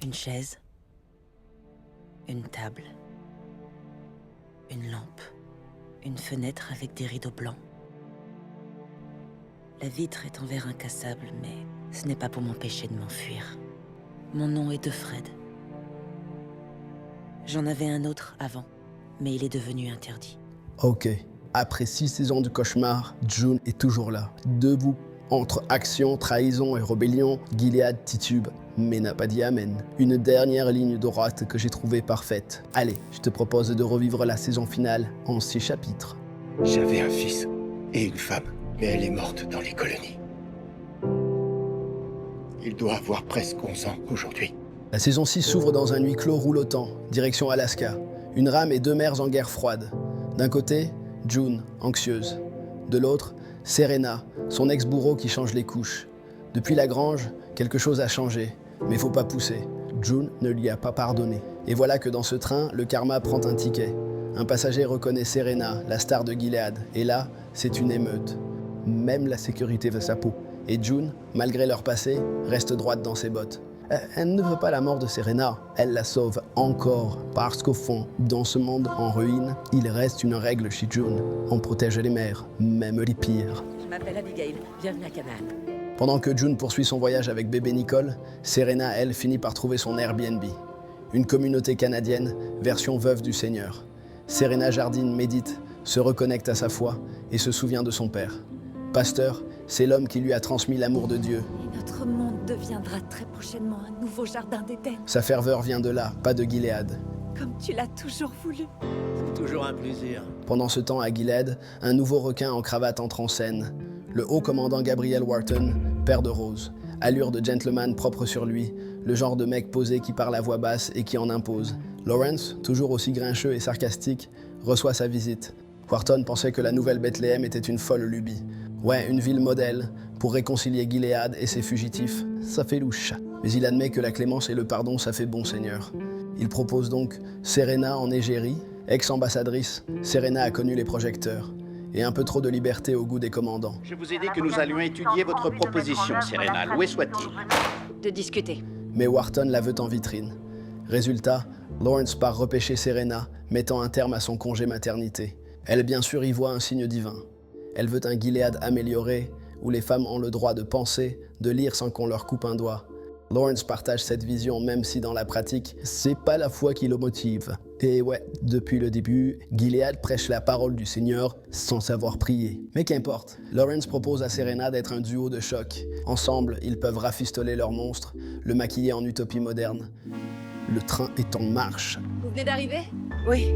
Une chaise, une table, une lampe, une fenêtre avec des rideaux blancs. La vitre est en verre incassable, mais ce n'est pas pour m'empêcher de m'enfuir. Mon nom est de Fred. J'en avais un autre avant, mais il est devenu interdit. Ok. Après 6 saisons de cauchemar, June est toujours là, debout. Entre action, trahison et rébellion, Gilead titube, mais n'a pas dit amen. Une dernière ligne droite que j'ai trouvée parfaite. Allez, je te propose de revivre la saison finale en 6 chapitres. J'avais un fils et une femme, mais elle est morte dans les colonies. Il doit avoir presque 11 ans aujourd'hui. La saison 6 s'ouvre dans un huis clos roulotant, direction Alaska. Une rame et 2 mères en guerre froide. D'un côté, June, anxieuse. De l'autre, Serena, son ex-bourreau qui change les couches. Depuis la grange, quelque chose a changé, mais faut pas pousser. June ne lui a pas pardonné. Et voilà que dans ce train, le karma prend un ticket. Un passager reconnaît Serena, la star de Gilead, et là, c'est une émeute. Même la sécurité veut sa peau. Et June, malgré leur passé, reste droite dans ses bottes. Elle ne veut pas la mort de Serena, elle la sauve encore, parce qu'au fond, dans ce monde en ruine, il reste une règle chez June. On protège les mères, même les pires. Je m'appelle Abigail, bienvenue à Canaan. Pendant que June poursuit son voyage avec bébé Nicole, Serena, elle, finit par trouver son Airbnb. Une communauté canadienne, version veuve du Seigneur. Serena jardine, médite, se reconnecte à sa foi et se souvient de son père. Pasteur, c'est l'homme qui lui a transmis l'amour de Dieu. Et notre monde deviendra très prochainement un nouveau jardin d'Éden, Sa ferveur vient de là, pas de Gilead. comme tu l'as toujours voulu. C'est toujours un plaisir. Pendant ce temps, à Gilead, un nouveau requin en cravate entre en scène. Le haut commandant Gabriel Wharton, père de Rose. Allure de gentleman propre sur lui, le genre de mec posé qui parle à voix basse et qui en impose. Lawrence, toujours aussi grincheux et sarcastique, reçoit sa visite. Wharton pensait que la nouvelle Bethléem était une folle lubie. Ouais, une ville modèle, pour réconcilier Gilead et ses fugitifs, ça fait louche. Mais il admet que la clémence et le pardon, ça fait bon seigneur. Il propose donc Serena en égérie, ex-ambassadrice, Serena a connu les projecteurs. Et un peu trop de liberté au goût des commandants. Je vous ai dit que nous allions étudier votre proposition, Serena. Loué soit-il. De discuter. Mais Wharton la veut en vitrine. Résultat, Lawrence part repêcher Serena, mettant un terme à son congé maternité. Elle, bien sûr, y voit un signe divin. Elle veut un Gilead amélioré, où les femmes ont le droit de penser, de lire sans qu'on leur coupe un doigt. Lawrence partage cette vision, même si dans la pratique, c'est pas la foi qui le motive. Et ouais, depuis le début, Gilead prêche la parole du Seigneur sans savoir prier. Mais qu'importe, Lawrence propose à Serena d'être un duo de choc. Ensemble, ils peuvent rafistoler leur monstre, le maquiller en utopie moderne. Le train est en marche. Vous venez d'arriver? Oui.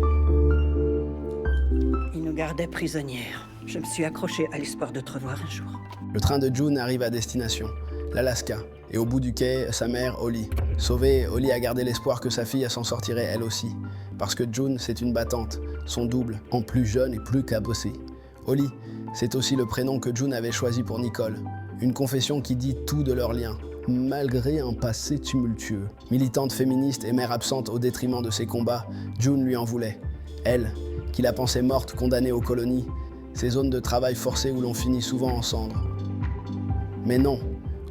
Ils nous gardaient prisonnières. Je me suis accrochée à l'espoir de te revoir un jour. Le train de June arrive à destination, l'Alaska. Et au bout du quai, sa mère, Holly. Sauvée, Holly a gardé l'espoir que sa fille s'en sortirait elle aussi. Parce que June, c'est une battante, son double, en plus jeune et plus cabossée. Holly, c'est aussi le prénom que June avait choisi pour Nicole. Une confession qui dit tout de leur lien, malgré un passé tumultueux. Militante féministe et mère absente au détriment de ses combats, June lui en voulait. Elle, qui la pensait morte, condamnée aux colonies, ces zones de travail forcées où l'on finit souvent en cendres. Mais non,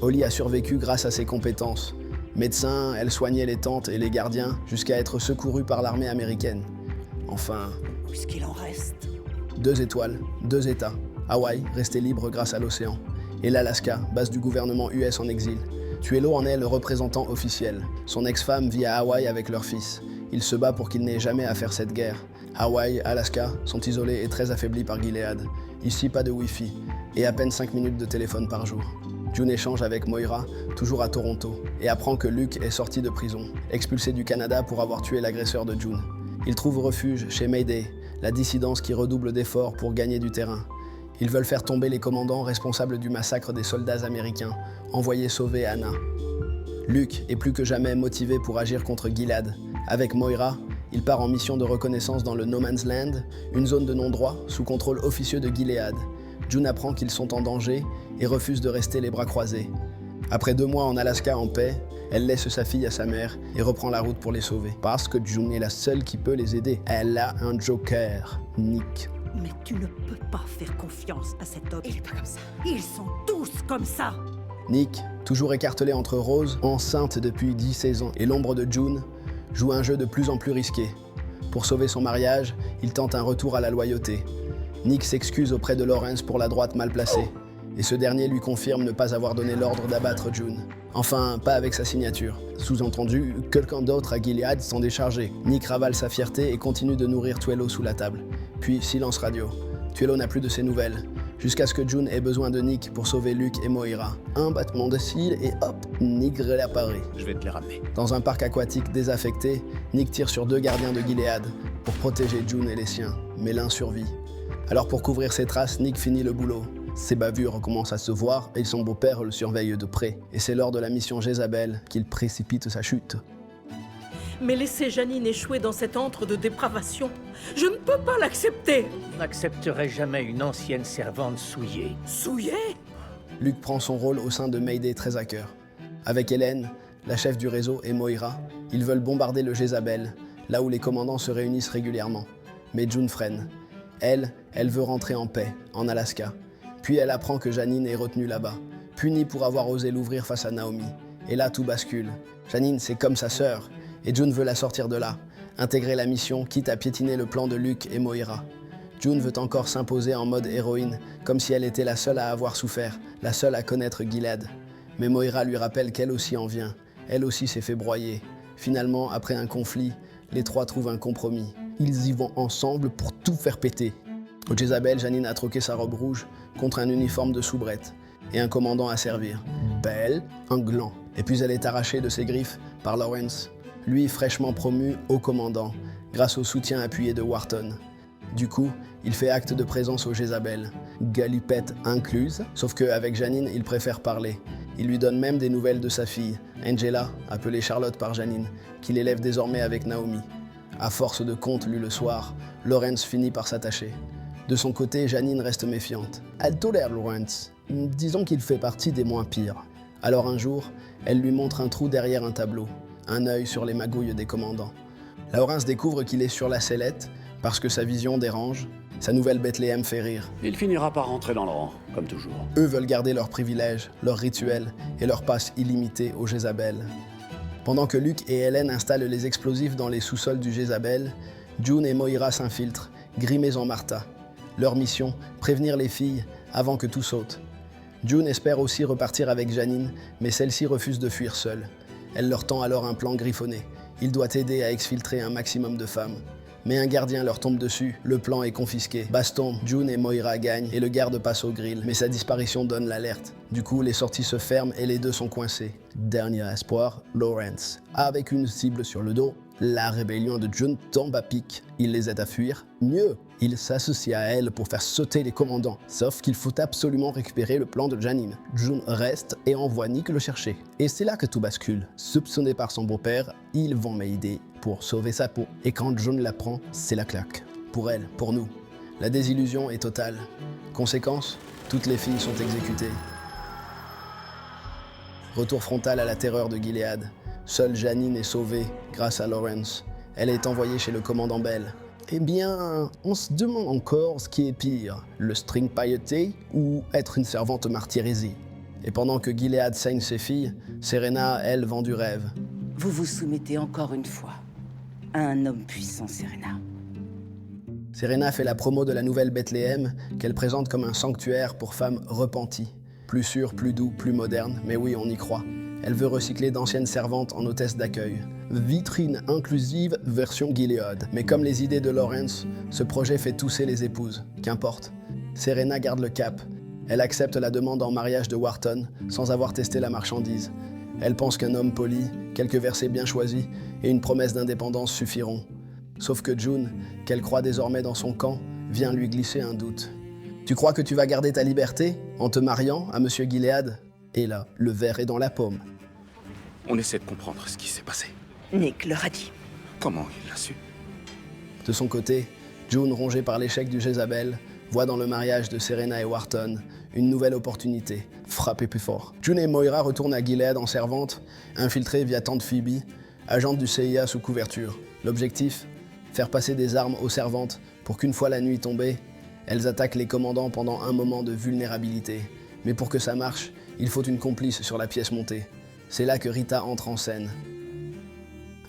Holly a survécu grâce à ses compétences. Médecin, elle soignait les tantes et les gardiens jusqu'à être secourue par l'armée américaine. Enfin, Où est-ce qu'il en reste? 2 étoiles, 2 États. Hawaï, resté libre grâce à l'océan. Et l'Alaska, base du gouvernement US en exil. Tuello en est le représentant officiel. Son ex-femme vit à Hawaï avec leur fils. Il se bat pour qu'il n'ait jamais à faire cette guerre. Hawaï, Alaska sont isolés et très affaiblis par Gilead. Ici, pas de Wi-Fi et à peine 5 minutes de téléphone par jour. June échange avec Moira, toujours à Toronto, et apprend que Luke est sorti de prison, expulsé du Canada pour avoir tué l'agresseur de June. Il trouve refuge chez Mayday, la dissidence qui redouble d'efforts pour gagner du terrain. Ils veulent faire tomber les commandants responsables du massacre des soldats américains, envoyés sauver Anna. Luke est plus que jamais motivé pour agir contre Gilead. Avec Moira, il part en mission de reconnaissance dans le No Man's Land, une zone de non-droit sous contrôle officieux de Gilead. June apprend qu'ils sont en danger et refuse de rester les bras croisés. Après 2 mois en Alaska en paix, elle laisse sa fille à sa mère et reprend la route pour les sauver. Parce que June est la seule qui peut les aider. Elle a un joker, Nick. Mais tu ne peux pas faire confiance à cet homme. Il est pas comme ça. Ils sont tous comme ça. Nick, toujours écartelé entre Rose, enceinte depuis 10-16 ans, et l'ombre de June, joue un jeu de plus en plus risqué. Pour sauver son mariage, il tente un retour à la loyauté. Nick s'excuse auprès de Lawrence pour la droite mal placée, et ce dernier lui confirme ne pas avoir donné l'ordre d'abattre June. Enfin, pas avec sa signature. Sous-entendu, quelqu'un d'autre à Gilead s'en décharger. Nick ravale sa fierté et continue de nourrir Tuello sous la table. Puis, silence radio. Tuello n'a plus de ses nouvelles, jusqu'à ce que June ait besoin de Nick pour sauver Luke et Moira. Un battement de cils et hop, Nick réapparaît. Je vais te les ramener. Dans un parc aquatique désaffecté, Nick tire sur 2 gardiens de Gilead pour protéger June et les siens, mais l'un survit. Alors pour couvrir ses traces, Nick finit le boulot. Ses bavures commencent à se voir et son beau-père le surveille de près. Et c'est lors de la mission Jézabel qu'il précipite sa chute. Mais laisser Janine échouer dans cet antre de dépravation, je ne peux pas l'accepter. On n'accepterait jamais une ancienne servante souillée. Souillée ? Luke prend son rôle au sein de Mayday très à cœur. Avec Hélène, la chef du réseau, et Moira, ils veulent bombarder le Jézabel, là où les commandants se réunissent régulièrement. Mais June freine. Elle veut rentrer en paix, en Alaska. Puis elle apprend que Janine est retenue là-bas, punie pour avoir osé l'ouvrir face à Naomi. Et là, tout bascule. Janine, c'est comme sa sœur, et June veut la sortir de là, intégrer la mission, quitte à piétiner le plan de Luke et Moira. June veut encore s'imposer en mode héroïne, comme si elle était la seule à avoir souffert, la seule à connaître Gilead. Mais Moira lui rappelle qu'elle aussi en vient, elle aussi s'est fait broyer. Finalement, après un conflit, les 3 trouvent un compromis. Ils y vont ensemble pour tout faire péter. Au Jézabel, Janine a troqué sa robe rouge contre un uniforme de soubrette et un commandant à servir. Belle, un gland. Et puis elle est arrachée de ses griffes par Lawrence, lui fraîchement promu haut commandant, grâce au soutien appuyé de Wharton. Du coup, il fait acte de présence au Jézabel, galipette incluse, sauf qu'avec Janine, il préfère parler. Il lui donne même des nouvelles de sa fille, Angela, appelée Charlotte par Janine, qu'il élève désormais avec Naomi. À force de contes lus le soir, Lawrence finit par s'attacher. De son côté, Janine reste méfiante. Elle tolère Lawrence. Disons qu'il fait partie des moins pires. Alors un jour, elle lui montre un trou derrière un tableau, un œil sur les magouilles des commandants. Lawrence découvre qu'il est sur la sellette parce que sa vision dérange. Sa nouvelle Bethléem fait rire. Il finira par rentrer dans le rang, comme toujours. Eux veulent garder leurs privilèges, leurs rituels et leur passe illimitée au Jézabel. Pendant que Luke et Hélène installent les explosifs dans les sous-sols du Jézabel, June et Moira s'infiltrent, grimés en Martha. Leur mission, prévenir les filles avant que tout saute. June espère aussi repartir avec Janine, mais celle-ci refuse de fuir seule. Elle leur tend alors un plan griffonné. Il doit aider à exfiltrer un maximum de femmes. Mais un gardien leur tombe dessus, le plan est confisqué. Baston, June et Moira gagnent et le garde passe au grill, mais sa disparition donne l'alerte. Du coup, les sorties se ferment et les deux sont coincés. Dernier espoir, Lawrence. Avec une cible sur le dos, la rébellion de June tombe à pic. Il les aide à fuir. Mieux, il s'associe à elle pour faire sauter les commandants. Sauf qu'il faut absolument récupérer le plan de Janine. June reste et envoie Nick le chercher. Et c'est là que tout bascule. Soupçonné par son beau-père, ils vont m'aider pour sauver sa peau. Et quand June l'apprend, c'est la claque. Pour elle, pour nous. La désillusion est totale. Conséquence, toutes les filles sont exécutées. Retour frontal à la terreur de Gilead. Seule Janine est sauvée grâce à Lawrence. Elle est envoyée chez le commandant Bell. Eh bien, on se demande encore ce qui est pire, le string pailleté ou être une servante martyrisée. Et pendant que Gilead saigne ses filles, Serena, elle, vend du rêve. Vous vous soumettez encore une fois à un homme puissant, Serena. Serena fait la promo de la nouvelle Bethléem qu'elle présente comme un sanctuaire pour femmes repenties. Plus sûr, plus doux, plus moderne, mais oui, on y croit. Elle veut recycler d'anciennes servantes en hôtesses d'accueil. Vitrine inclusive version Gilead. Mais comme les idées de Lawrence, ce projet fait tousser les épouses. Qu'importe. Serena garde le cap. Elle accepte la demande en mariage de Wharton sans avoir testé la marchandise. Elle pense qu'un homme poli, quelques versets bien choisis et une promesse d'indépendance suffiront. Sauf que June, qu'elle croit désormais dans son camp, vient lui glisser un doute. Tu crois que tu vas garder ta liberté en te mariant à Monsieur Gilead ? Et là, le verre est dans la paume. On essaie de comprendre ce qui s'est passé. Nick leur a dit. Comment il l'a su? De son côté, June, rongée par l'échec du Jézabel, voit dans le mariage de Serena et Wharton une nouvelle opportunité, frapper plus fort. June et Moira retournent à Gilead en servante, infiltrées via tante Phoebe, agente du CIA sous couverture. L'objectif ? Faire passer des armes aux servantes pour qu'une fois la nuit tombée, elles attaquent les commandants pendant un moment de vulnérabilité. Mais pour que ça marche, Il faut une complice sur la pièce montée. C'est là que Rita entre en scène.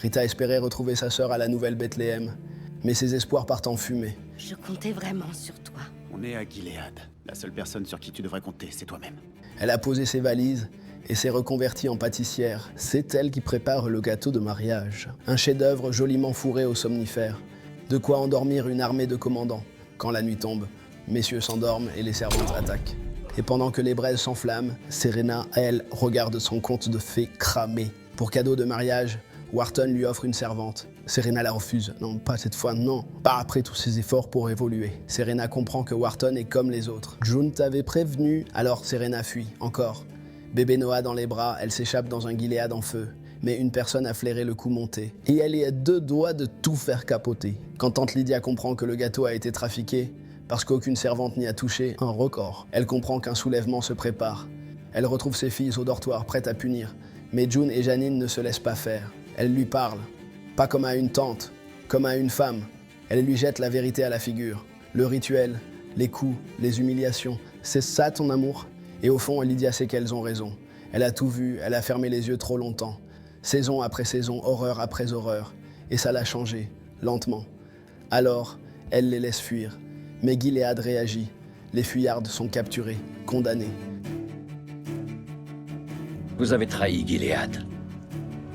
Rita espérait retrouver sa sœur à la Nouvelle Bethléem, mais ses espoirs partent en fumée. Je comptais vraiment sur toi. On est à Gilead. La seule personne sur qui tu devrais compter, c'est toi-même. Elle a posé ses valises et s'est reconvertie en pâtissière. C'est elle qui prépare le gâteau de mariage. Un chef-d'œuvre joliment fourré au somnifère. De quoi endormir une armée de commandants. Quand la nuit tombe, messieurs s'endorment et les servantes attaquent. Et pendant que les braises s'enflamment, Serena, elle, regarde son conte de fées cramer. Pour cadeau de mariage, Wharton lui offre une servante. Serena la refuse. Non, pas cette fois, non. Pas après tous ses efforts pour évoluer. Serena comprend que Wharton est comme les autres. June t'avait prévenu. Alors Serena fuit, encore. Bébé Noah dans les bras, elle s'échappe dans un Gilead en feu. Mais une personne a flairé le coup monté. Et elle est à 2 doigts de tout faire capoter. Quand tante Lydia comprend que le gâteau a été trafiqué, parce qu'aucune servante n'y a touché, un record. Elle comprend qu'un soulèvement se prépare. Elle retrouve ses filles au dortoir, prêtes à punir. Mais June et Janine ne se laissent pas faire. Elle lui parle. Pas comme à une tante, comme à une femme. Elle lui jette la vérité à la figure. Le rituel, les coups, les humiliations, c'est ça ton amour? Et au fond, Lydia sait qu'elles ont raison. Elle a tout vu, elle a fermé les yeux trop longtemps. Saison après saison, horreur après horreur. Et ça l'a changé, lentement. Alors, elle les laisse fuir. Mais Gilead réagit. Les fuyardes sont capturées, condamnées. Vous avez trahi Gilead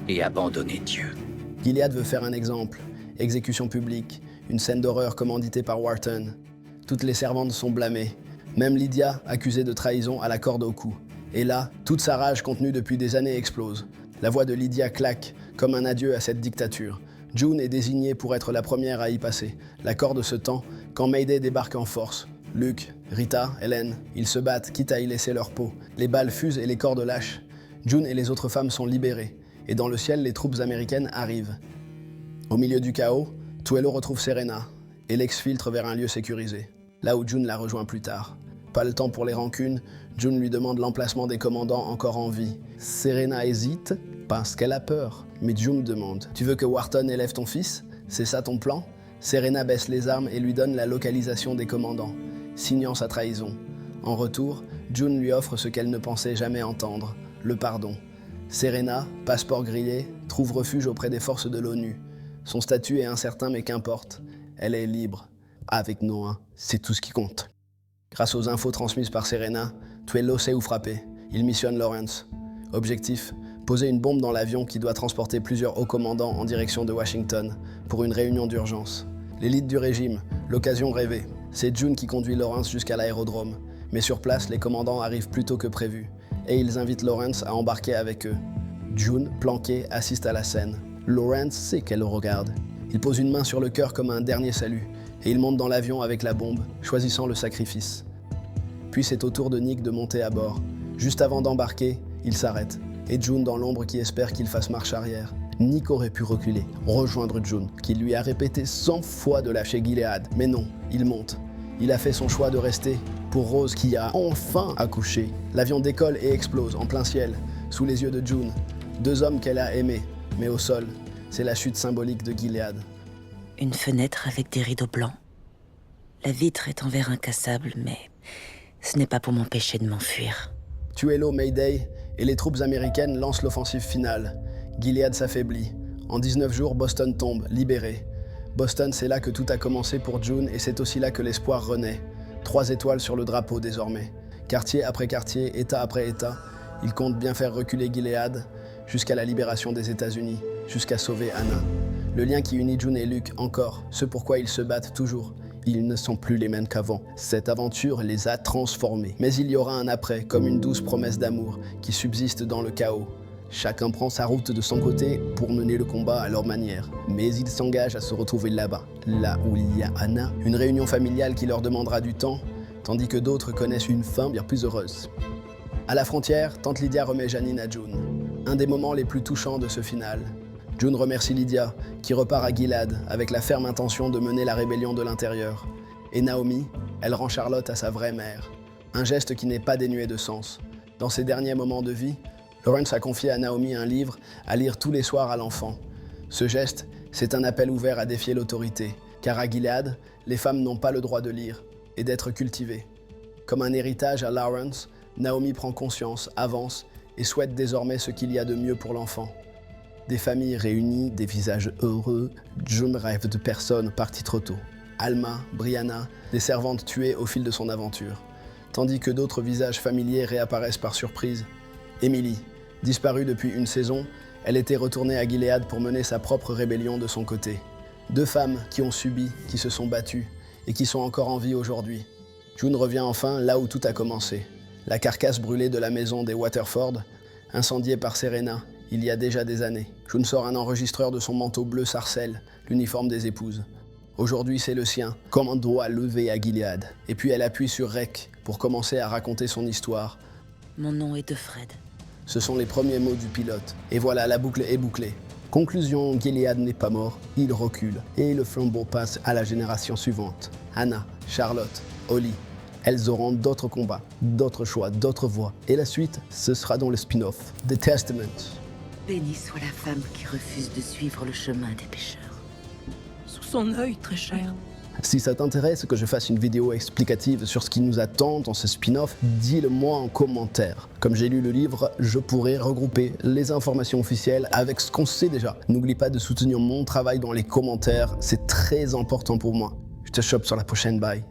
et abandonné Dieu. Gilead veut faire un exemple. Exécution publique, une scène d'horreur commanditée par Wharton. Toutes les servantes sont blâmées. Même Lydia, accusée de trahison, a la corde au cou. Et là, toute sa rage contenue depuis des années explose. La voix de Lydia claque, comme un adieu à cette dictature. June est désignée pour être la première à y passer. La corde se tend quand Mayday débarque en force. Luke, Rita, Helen, ils se battent, quitte à y laisser leur peau. Les balles fusent et les cordes lâchent. June et les autres femmes sont libérées. Et dans le ciel, les troupes américaines arrivent. Au milieu du chaos, Tuello retrouve Serena et l'exfiltre vers un lieu sécurisé, là où June la rejoint plus tard. Pas le temps pour les rancunes, June lui demande l'emplacement des commandants encore en vie. Serena hésite parce qu'elle a peur. Mais June demande « Tu veux que Wharton élève ton fils? C'est ça ton plan ?» Serena baisse les armes et lui donne la localisation des commandants, signant sa trahison. En retour, June lui offre ce qu'elle ne pensait jamais entendre, le pardon. Serena, passeport grillé, trouve refuge auprès des forces de l'ONU. Son statut est incertain mais qu'importe. Elle est libre. Avec Noah, c'est tout ce qui compte. Grâce aux infos transmises par Serena, Tuello sait où frapper. Il missionne Lawrence. Objectif, poser une bombe dans l'avion qui doit transporter plusieurs hauts commandants en direction de Washington pour une réunion d'urgence. L'élite du régime, l'occasion rêvée. C'est June qui conduit Lawrence jusqu'à l'aérodrome. Mais sur place, les commandants arrivent plus tôt que prévu. Et ils invitent Lawrence à embarquer avec eux. June, planquée, assiste à la scène. Lawrence sait qu'elle le regarde. Il pose une main sur le cœur comme un dernier salut. Et il monte dans l'avion avec la bombe, choisissant le sacrifice. Puis c'est au tour de Nick de monter à bord. Juste avant d'embarquer, il s'arrête. Et June dans l'ombre qui espère qu'il fasse marche arrière. Nick aurait pu reculer, rejoindre June, qui lui a répété 100 fois de lâcher Gilead. Mais non, il monte. Il a fait son choix de rester pour Rose qui a enfin accouché. L'avion décolle et explose en plein ciel, sous les yeux de June. 2 hommes qu'elle a aimés, mais au sol. C'est la chute symbolique de Gilead. Une fenêtre avec des rideaux blancs. La vitre est en verre incassable, mais ce n'est pas pour m'empêcher de m'enfuir. Tuello, Mayday et les troupes américaines lancent l'offensive finale. Gilead s'affaiblit. En 19 jours, Boston tombe, libéré. Boston, c'est là que tout a commencé pour June et c'est aussi là que l'espoir renaît. 3 étoiles sur le drapeau désormais. Quartier après quartier, État après État, ils comptent bien faire reculer Gilead jusqu'à la libération des États-Unis, jusqu'à sauver Anna. Le lien qui unit June et Luke, encore, ce pourquoi ils se battent toujours. Ils ne sont plus les mêmes qu'avant. Cette aventure les a transformés. Mais il y aura un après, comme une douce promesse d'amour qui subsiste dans le chaos. Chacun prend sa route de son côté pour mener le combat à leur manière. Mais ils s'engagent à se retrouver là-bas, là où il y a Anna. Une réunion familiale qui leur demandera du temps, tandis que d'autres connaissent une fin bien plus heureuse. À la frontière, tante Lydia remet Janine à June. Un des moments les plus touchants de ce final. June remercie Lydia, qui repart à Gilead avec la ferme intention de mener la rébellion de l'intérieur. Et Naomi, elle rend Charlotte à sa vraie mère. Un geste qui n'est pas dénué de sens. Dans ses derniers moments de vie, Lawrence a confié à Naomi un livre à lire tous les soirs à l'enfant. Ce geste, c'est un appel ouvert à défier l'autorité, car à Gilead, les femmes n'ont pas le droit de lire et d'être cultivées. Comme un héritage à Lawrence, Naomi prend conscience, avance et souhaite désormais ce qu'il y a de mieux pour l'enfant. Des familles réunies, des visages heureux, je ne rêve de personne partie trop tôt. Alma, Brianna, des servantes tuées au fil de son aventure. Tandis que d'autres visages familiers réapparaissent par surprise. Emily, disparue depuis une saison, elle était retournée à Gilead pour mener sa propre rébellion de son côté. 2 femmes qui ont subi, qui se sont battues et qui sont encore en vie aujourd'hui. June revient enfin là où tout a commencé. La carcasse brûlée de la maison des Waterford, incendiée par Serena il y a déjà des années. June sort un enregistreur de son manteau bleu sarcelle, l'uniforme des épouses. Aujourd'hui, c'est le sien, comme un doigt levé à Gilead. Et puis elle appuie sur Rec pour commencer à raconter son histoire. Mon nom est de Fred. Ce sont les premiers mots du pilote. Et voilà, la boucle est bouclée. Conclusion, Gilead n'est pas mort, il recule. Et le flambeau passe à la génération suivante. Hannah, Charlotte, Holly. Elles auront d'autres combats, d'autres choix, d'autres voies. Et la suite, ce sera dans le spin-off, The Testament. Bénie soit la femme qui refuse de suivre le chemin des pécheurs. Sous son œil, très cher. Si ça t'intéresse que je fasse une vidéo explicative sur ce qui nous attend dans ce spin-off, dis-le-moi en commentaire. Comme j'ai lu le livre, je pourrais regrouper les informations officielles avec ce qu'on sait déjà. N'oublie pas de soutenir mon travail dans les commentaires, c'est très important pour moi. Je te chope sur la prochaine, bye.